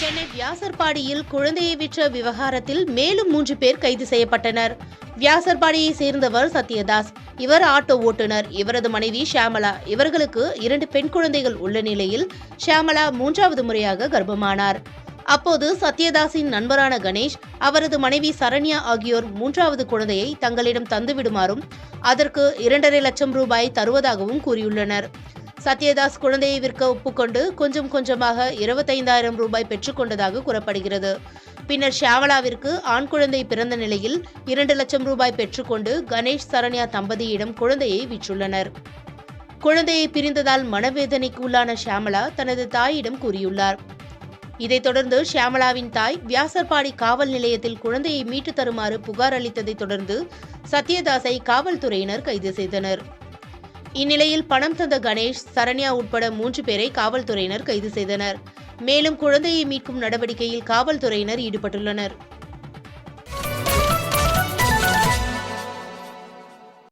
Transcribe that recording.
சென்னை வியாசர்பாடியில் குழந்தையை விற்ற விவகாரத்தில் மேலும் 3 பேர் கைது செய்யப்பட்டனர். வியாசர்பாடியை சேர்ந்தவர் சத்யதாஸ். இவர் ஆட்டோ ஓட்டுநர். இவரது மனைவி ஷியாமளா. இவர்களுக்கு 2 பெண் குழந்தைகள் உள்ள நிலையில் ஷியாமளா 3வது முறையாக கர்ப்பமானார். அப்போது சத்யதாஸின் நண்பரான கணேஷ், அவரது மனைவி சரண்யா ஆகியோர் 3வது குழந்தையை தங்களிடம் தந்துவிடுமாறும் அதற்கு 2.5 லட்சம் ரூபாய் தருவதாகவும் கூறியுள்ளனர். சத்யதாஸ் குழந்தையை விற்க ஒப்புக்கொண்டு கொஞ்சம் கொஞ்சமாக 25,000 ரூபாய் பெற்றுக்கொண்டதாக கூறப்படுகிறது. பின்னர் ஷியாமளாவிற்கு ஆண் குழந்தை பிறந்த நிலையில் 2 லட்சம் ரூபாய் பெற்றுக்கொண்டு கணேஷ் சரண்யா தம்பதியிடம் குழந்தையை விற்றுள்ளனர். குழந்தையை பிரிந்ததால் மனவேதனைக்கு உள்ளான ஷியாமளா தனது தாயிடம் கூறியுள்ளார். இதைத் தொடர்ந்து ஷியாமளாவின் தாய் வியாசர்பாடி காவல் நிலையத்தில் குழந்தையை மீட்டு தருமாறு புகார் அளித்ததை தொடர்ந்து சத்யதாஸை காவல்துறையினர் கைது செய்தனர். இந்நிலையில் பணம் தந்த கணேஷ், சரண்யா உட்பட 3 பேரை காவல்துறையினர் கைது செய்தனர். மேலும் குழந்தையை மீட்கும் நடவடிக்கையில் காவல்துறையினர் ஈடுபட்டுள்ளனர்.